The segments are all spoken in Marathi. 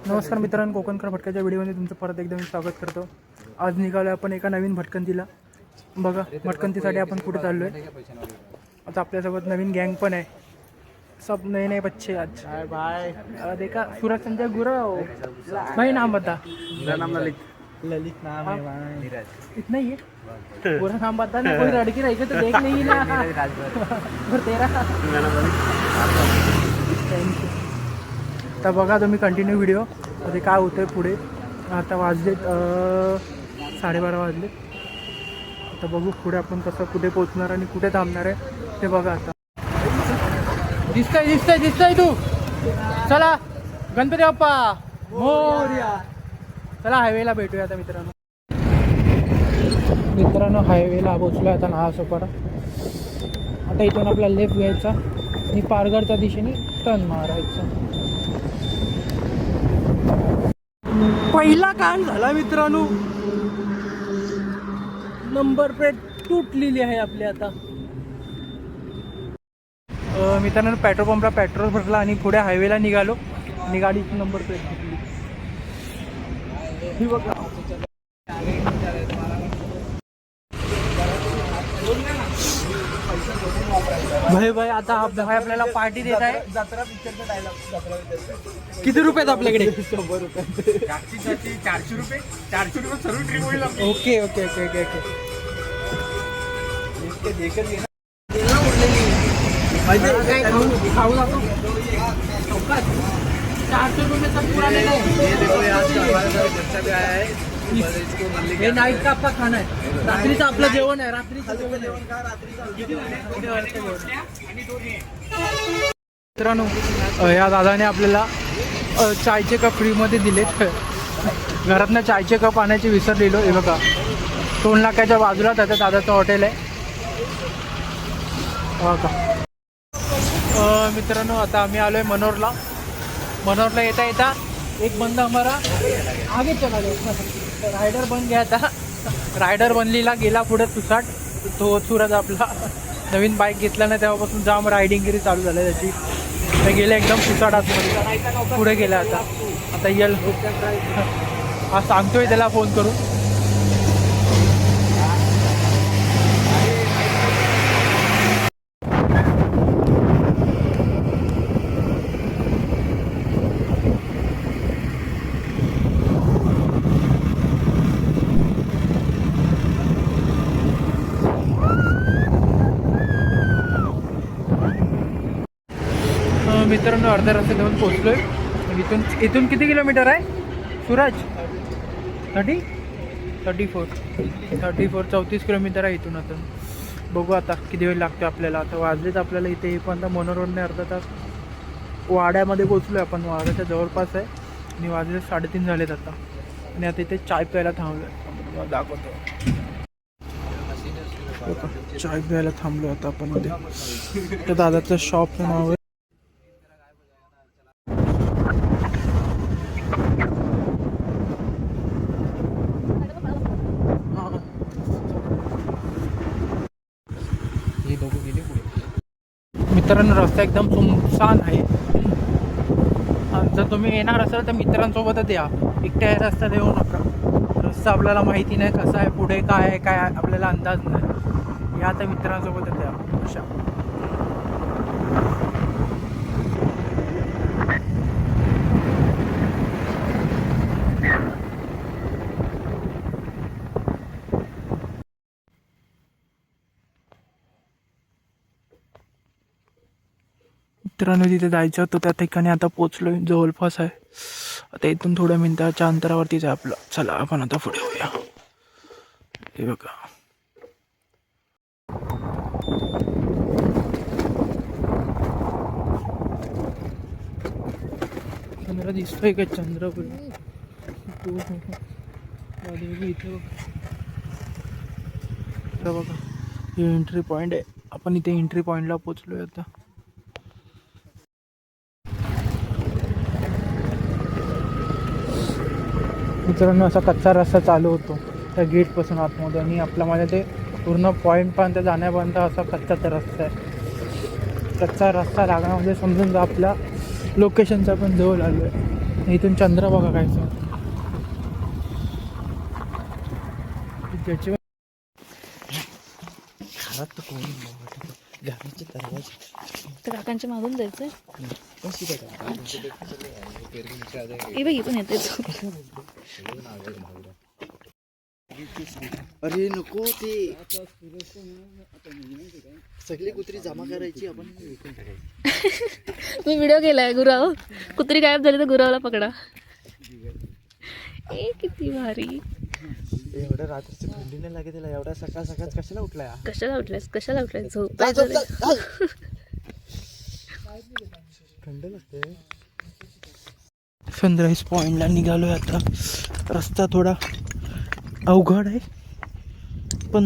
नमस्कार मित्रांनो, कोकणकर भटक्याच्या व्हिडिओमध्ये तुमचं परत एकदा मी स्वागत करतो. आज निघालो आपण एका नवीन भटकंतीला. बघा भटकंतीसाठी आपण कुठे चाललो आहे. आता आपल्यासोबत नवीन गँग पण आहे. सब नए नए बच्चे आज. भाई देखा सूरज संजय गुरव भाई, नाम बता. मेरा नाम ललित नाम है भाई. इतना ही है, पूरा नाम बता ना. कोई लड़की रही तो देख नहीं ना. और तेरा तर बघा तुम्ही कंटिन्यू व्हिडिओ मध्ये काय होतं पुढे. आता वाजलेत 12:30 वाजले. आता बघू पुढे आपण कसं कुठे पोचणार आणि कुठे थांबणार आहे ते बघा. आता दिसतंय तू. चला गणपती बाप्पा मोरया. चला हायवेला भेटूया आता मित्रांनो हायवेला पोचलो आता नावासोपारा. आता इथून आपला लेफ्ट घ्यायचा आणि पारगडच्या दिशेने टर्न मारायचा. पहिला कांड झाला मित्रांनो. नंबर प्लेट तुटलेली आहे आपली. आता मित्रांनो पेट्रोल पंपला पेट्रोल भरला आणि पुढे हायवेला निघालो आणि गाडीची नंबर प्लेट तुटली. ही बघा. भाई आता भाई आपल्याला पार्टी देत आहे. जत्रा पिक्चरचा डायलॉग. जत्रा पिक्चर किती रुपयात आपल्याकडे? 100 रुपये. 400 रुपये सर्व ट्रिप होईल. Okay okay okay okay okay. खाऊ जातो 400 रुपये सब पूरा लेना है. हे नाईट का आपला खाना आहे. रात्रीचं आपलं जेवण आहे. रात्रीचं जेवण मित्रांनो या दादाने आपल्याला चायचे कप फ्रीमध्ये दिलेत. घरातनं चायचे कप आणायचे विसरलेलो. हे बघा टोल नाक्याच्या बाजूला त्याचं दादाचं हॉटेल आहे. बघा मित्रांनो आता आम्ही आलो आहे मनोरला. येता येता एक बंदा हमारा आगे चला गया. रायडर बन गया था. रायडर बनलेला गेला पुढे सुसाट. तो सूरज आपला नवीन बाईक घेतला ना तेव्हापासून जाम रायडिंगगिरी चालू झाली त्याची. ते गेले एकदम सुसाट आतमध्ये पुढे गेला. आता येल हा सांगतोय त्याला फोन करून. मित्रांनो अर्ध्या रस्त्यात जाऊन पोहोचलोय. इथून किती किलोमीटर आहे सूरज? 34 34 किलोमीटर आहे इथून. आता बघू आता किती वेळ लागतो आपल्याला. आता वाजलेत आपल्याला इथे येईपर्यंत मनोरने अर्धा तास. वाड्यामध्ये पोचलो आहे आपण. वाड्याच्या जवळपास आहे आणि वाजले 3:30 झालेत आता. आणि आता इथे चाय प्यायला थांबलो. दाखवतो चाय प्यायला थांबलो आता आपण. मध्ये त्या दादाचं शॉपचं नाव आहे. मित्रांनो रस्ता एकदम सुनसान आहे. जर तुम्ही येणार असाल तर मित्रांसोबतच या. एकट्या रस्त्यात येऊ नका. रस्ता आपल्याला माहिती नाही कसा आहे, पुढे काय आहे काय आपल्याला अंदाज नाही. या तर मित्रांसोबतच या. अशा मित्रांनो तिथे जायचं होतं त्या ठिकाणी आता पोचलोय. जवळपास आहे. आता इथून थोड्या मिनिटाच्या अंतरावरतीच आहे आपलं. चला आपण आता पुढे होऊया. हे बघा चंद्र दिसतोय का? चंद्र इथे बघा हे एंट्री पॉइंट आहे. आपण इथे एंट्री पॉइंटला पोचलोय आता. मित्रांनो असा कच्चा रस्ता चालू होतो त्या गेटपासून आतमध्ये आणि आपल्या माझ्या ते पूर्ण पॉईंटपर्यंत जाण्यापर्यंत असा कच्चाचा रस्ता आहे. कच्चा रस्ता लागणं म्हणजे समजून जा आपल्या लोकेशनचा पण जवळ आलो आहे. इथून चंद्र बघा काय ज्याची घरात तर कोणी घराचे दरवाजे तर काकांच्या मागून जायचंय कशी काय ए बाई पण येते अरे नको ते सगळी कुत्री जमा करायची आपण विकून टाकायची. मी व्हिडिओ केलाय गुराव कुत्री गायब झाली तर गुरावला पकडा ए किती भारी एवढ्या रात्रीची थंडी नाही लागेल त्याला एवढ्या सकाळ कशाला उठलाय हा? कशाला उठलायस झोपायचं रे. थंड लागते. सनराईज पॉइंटला निघालोय आता. रस्ता थोडा अवघड आहे पण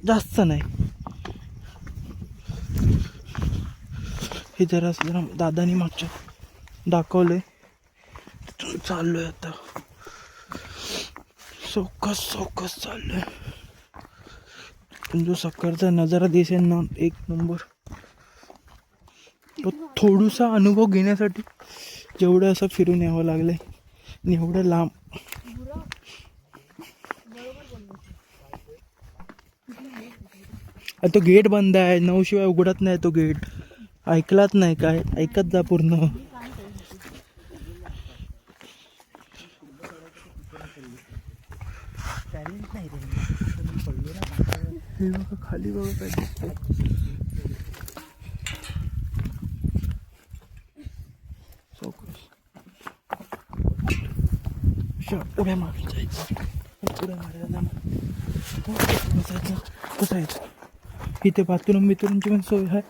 जास्त नाही. हे जरा दादानी मागच्या दाखवलंय चाललोय आता. चौकस चाललोय पण जो सकाळचा नजारा दिसेल ना एक नंबर. तो थोडासा अनुभव घेण्यासाठी जेवढं असं फिरून यावं लागलंय आणि एवढं लांब. तो गेट बंद आहे 9 शिवाय उघडत नाही तो गेट. ऐकलाच नाही काय ऐकत जा पूर्ण. हे बघा खाली बघा काय दिसतंय. उड्या मारून जायचं उड्या मारायला बसायचं. इथे बाथरूम बिथरूमची पण सोय आहे.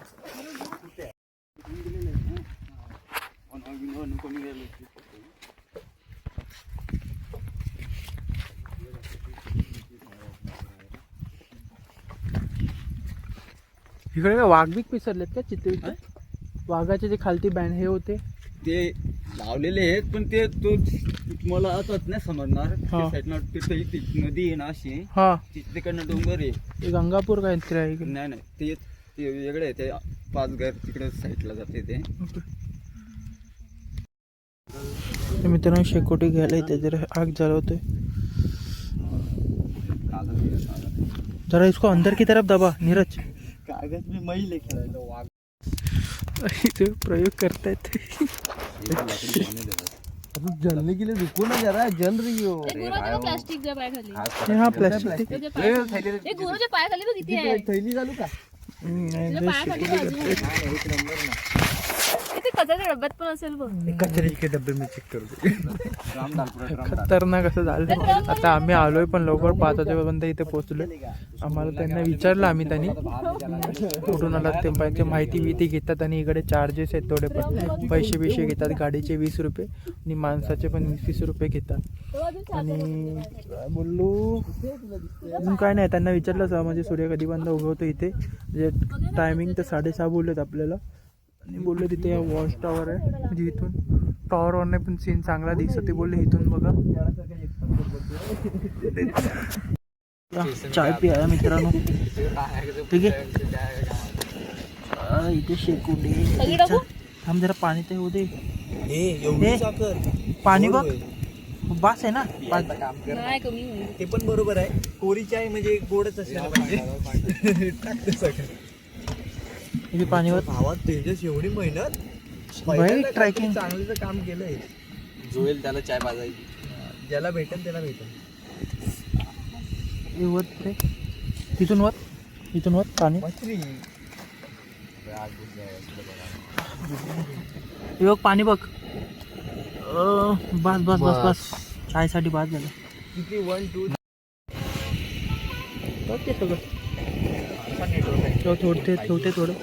इकडे काय वाघ बिग पिसरलेत का चित्र? वाघाचे जे खालती बँड हे होते ते लावलेले आहेत पण ते तो मला आताच नाही समजणार. हा. तिथे ती नदी आहे ना अशी हा तिकडनं डोंगर आहे. ते गंगापूर काहीतरी आहे इकडे. नाही ते वेगळे आहे. ते 5 घर तिकडे साईडला जाते ते. तर मित्रांनो शेकोटी घ्यायला इथे जरा आग जलवतोय. जरा इसको अंदर की तरफ दबा नीरज. कागज में मई लेके आया वाघ. इथे प्रयोग करतायत. जलने के लिए रुको ना जरा जल रही हो. प्लास्टिकच्या पायाखाली हा प्लास्टिक गुरुच्या पायाखाली बघ किती आहे. थैली चालू का? तुझ्या पायाखाली बाजूला. ते कचऱ्याच्या डब्यात पण असेल बघ. कचरे के डब्बे में चेक करो. खतरनाक असं झालं. आता आम्ही आलोय पण लवकर 5 वाजेपर्यंत इथे पोहोचलोय. आम्हाला त्यांना विचारलं आम्ही त्यांनी कुठून आलात ते माहिती बिती घेतात आणि इकडे चार्जेस आहेत थोडे पण पैसे घेतात. गाडीचे 20 रुपये आणि माणसाचे पण 20 रुपये घेतात. आणि बोललो अजून काय नाही. त्यांना विचारलं 6 म्हणजे सूर्य कधी बंद उगवतो इथे. म्हणजे टायमिंग तर 6:30 बोललेत आपल्याला. आणि बोलले तिथे वॉच टॉवर आहे म्हणजे इथून टॉवरवरने पण सीन चांगला दिसतो. ते बोलले इथून बघा. चाय पिया मित्रांनो. ठीक आहे इथे शेकोटी थांब जरा पाणी ते होते. पाणी बघ बास आहे ना. नाही कमी होईल. ते पण बरोबर आहे. कोरी चाय म्हणजे गोडच असेल पाहिजे. इथे पाणीवर भावात तेजस एवढी मेहनत भाई ट्रॅकिंग चांगलं काम केलंय. जोएल त्याला चाय पाजायची. ज्याला भेटेल त्याला भेटेल. इथून वर पाणी. हे बघ पाणी बघ. बस चायसाठी बाद झालं. किती 1 2 ते सगळं ठेवते थोडं.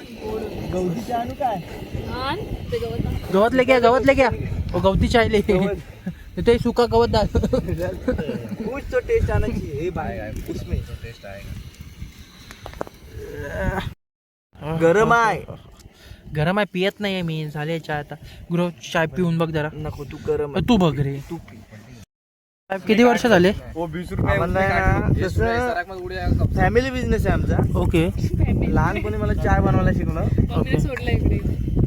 गवतीचे आणू काय? आण ते गवत आण. गवत ले क्या वो गवती चाय ले. ते सुका गवत डाल. कुछ तो टेस्ट आना चाहिए. हे भाई उसमें टेस्ट आएगा. गरम आहे पियत नाही मी. झाले चाय आता. गृह चाय पिऊन बघ जरा. नको तू गरम तू बघ रे. तू किती वर्ष झाले? वो 20 रुपये फॅमिली बिझनेस आहे आमचा. ओके लहानपणी मला चाय बनवायला शिकवलं. सोडलं इकडे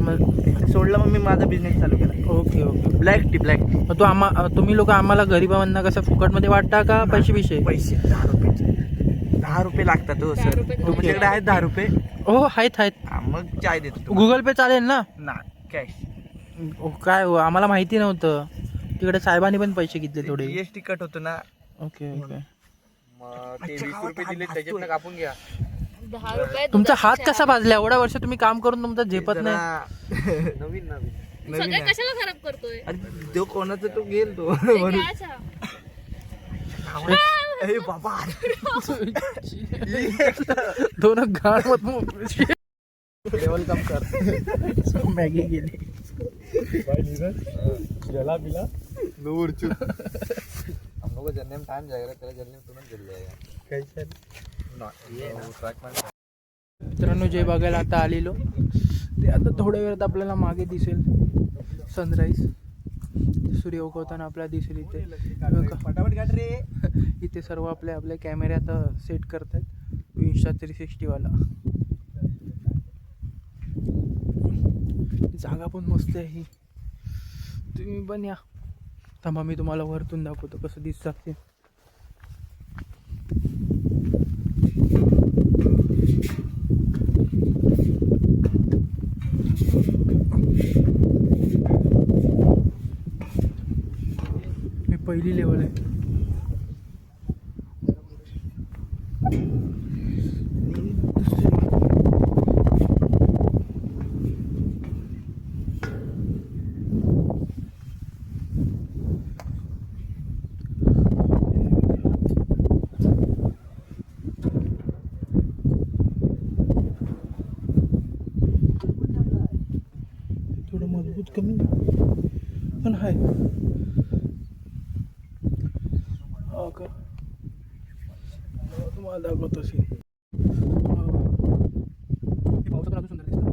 मग सोडलं मग मी माझा बिझनेस चालू केला. Okay okay. ब्लॅक टी मग तुम्ही लोक आम्हाला गरिबांना कसं फुकटमध्ये वाटता का पैसे विषय? पैसे 10 रुपये 10 रुपये लागतात हो 10 सर. रुपये तुमच्याकडे आहेत 10 रुपये? हो आहेत. हा, मग चाय देतो तुम्हाला. गुगल पे चालेल ना? ना कॅश. काय हो आम्हाला माहिती नव्हतं. तिकडे साहेबांनी पण पैसे घेतले थोडे. जीएसटी कट होतो ना. Okay okay. मग ते 20 रुपये दिले त्याच्यातनं कापून घ्या. 10 रुपये तुमचा हात दुधाची कसा भाजला? एवढ्या वर्ष तुम्ही काम करून तुमचा झेपत नाही. नवीन नवीन चहा. सगळं कशाला खराब करतोय? अरे तो कोणाचा तो गेल तो ते म्हणून. घ्या चहा. अरे बाबा दोन घाण वेलकम कर. मॅगी गेली. जला बिला नूर चुप. हम लोग को जलने में टाइम जाएगा, तेरा जलने में तुरंत जल जाएगा. कैसा मित्रांनो जे बघायला आता आलेलो ते आता थोड्या वेळात आपल्याला मागे दिसेल सनराईज. सूर्य उगवताना आपल्याला दिसेल इथे. बघा. फटाफट काढ रे. इथे सर्व आपले कॅमेरे आता सेट करतायत Insta 360 वाला. जागा पण मस्त आहे ही. तुम्ही पण या. थांबा मी तुम्हाला वरतून दाखवतो कसं दिसतात ते. ही पहिली लेवल आहे. थोडं मजबूत कमी पण आहे. हो का तुम्हाला दाखवत असेल. पावसात अजून सुंदर दिसतं.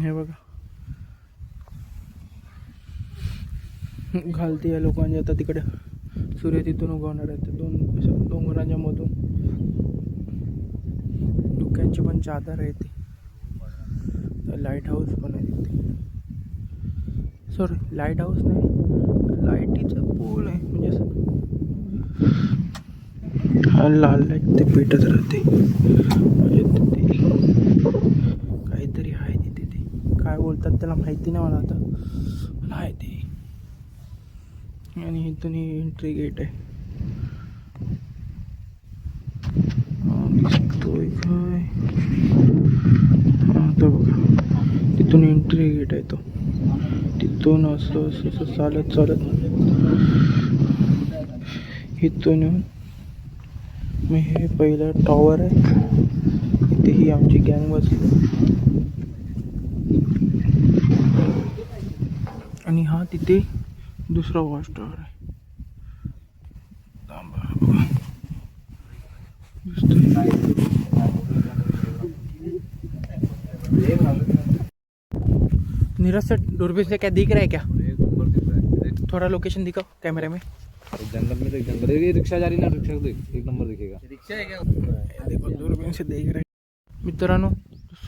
हे बघा घालते या लोकांनी आता तिकडे. सूर्य तिथून उगवणार आहे. ते दोन डोंगरांच्या मधून धुक्यांची पण चादर आहे ती. लाईट हाऊस पण आहे तिथे. सॉरी लाईट हाऊस नाही, लाईटीचा पोल आहे. म्हणजे असं हा लाल लाईट ते पेटत राहते. म्हणजे तिथे काहीतरी आहे तिथे. ते काय बोलतात त्याला माहिती नाही मला आता, पण आहे ते. आणि इथून एंट्री गेट आहे. दिसतोय काय? हा तो बघा तिथून एंट्री गेट आहे. तो तिथून असं असं असं चालत चालत इथून येऊन मी हे पहिलं टॉवर आहे. इथे ही आमची गँग बसली. आणि हा तिथे दुसरा वॉच टॉवर आहे. नीरज से दूरबीन से क्या दिख रहा है क्या? एक नंबर दिख रहा है. थोड़ा लोकेशन दिखाओ कैमरे में. जंगल में तो एक नंबर. ये रिक्शा जा रही ना, रिक्शा को एक नंबर दिखेगा. रिक्शा है क्या? देखो दूरबीन से देख रहे. मित्रांनो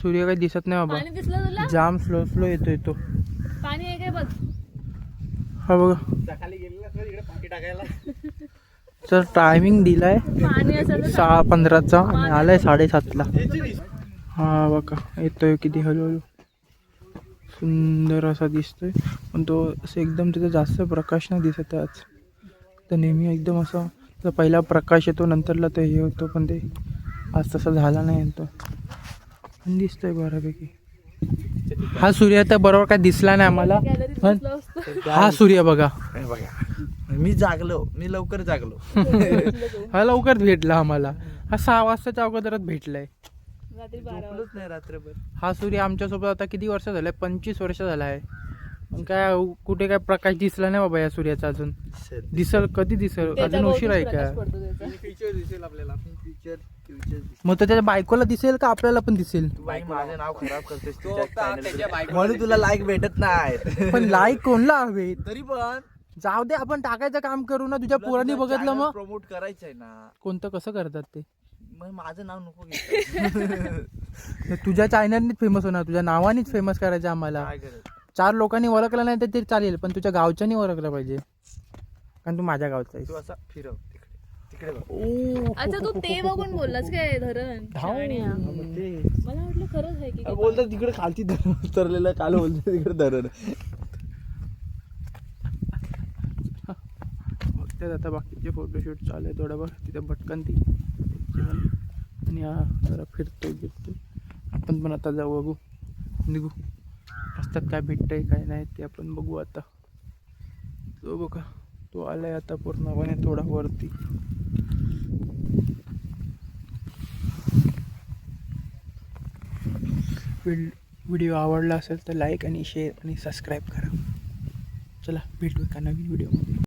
सूर्य काही दिसत नाही बाबा. पाणी दिसलं तुला? जाम स्लो स्लो येतोय तो. पाणी आहे काय बघ. हा बघा. खाली गेलेला सर इकडे पाठी टाकायला. तर टायमिंग दिलाय पाणी असेल तर 6:15चा आणि आलाय 7:30ला. हा बघा येतोय किती हळूहळू. सुंदर असा दिसतोय पण तो असं एकदम तिथं जास्त प्रकाश नाही दिसत आहे आज. तर नेहमी एकदम असं तर पहिला प्रकाश येतो नंतरला तो हे होतो, पण ते आज तसा झाला नाही येतो. पण दिसतोय बऱ्यापैकी. हा सूर्य आता बरोबर काय दिसला नाही आम्हाला, पण हा सूर्य बघा. मी जागलो, मी लवकर जागलो. हा लवकर भेटला आम्हाला. हा 6 वाजताच्या अगोदरच भेटलाय. रात्री 12 झोपलोच नाही रात्रभर. हा सूर्य आमच्यासोबत आता किती वर्ष झालंय? 25 वर्ष झाला आहे. पण काय कुठे काय प्रकाश दिसला नाही बाबा या सूर्याचा अजून. दिसल कधी दिसल? अजून उशीर आहे का? फ्युचर दिसेल आपल्याला. फ्युचर मग तर त्याच्या बायकोला दिसेल का आपल्याला पण दिसेल? बाईक माझं नाव खराब करतेस तो आता त्याच्या बायको- म्हणून तुला लाईक भेटत नाही. पण लाईक कोणला हवे? तरी पण जाऊ दे, आपण टाकायचं काम करू ना. तुझ्या पोरांनी बघितलं मग प्रमोट करायचंय ना. कोणतं कसं करतात ते. मग माझं नाव नको घेऊ. तुझ्या चॅनलनीच फेमस होणार, तुझ्या नावानीच फेमस करायचं आम्हाला. काय करायचं? 4 लोकांनी ओळखलं नाही तर ते चालेल, पण तुझ्या गावच्यानी ओळखलं पाहिजे, कारण तू माझ्या गावचा आहेस. तू असा फिरव तिकडे तिकडे बघ. ओ, अच्छा तू ते बघून बोललास काय धरण शाण्या. मला वाटलं खरंच आहे की काय. बोलतात तिकडे खालती धरण उतरलेलं, काल बोलतो तिकडे धरण. बघते आता बाकीचे फोटोशूट चालू आहे थोडं बघ. तिथे भटकन ती आणि हा जरा फिरतोय गिरतोय. आपण पण आता जाऊ, बघू, निघू. रस्त्यात काय भेटतंय काय नाही ते आपण बघू आता. तो बघा, तो आलाय आता पूर्णपणे थोडा वरती. व्हिडिओ आवडला असेल तर लाईक आणि शेअर आणि सबस्क्राईब करा. चला भेटू एका नवीन व्हिडिओमध्ये.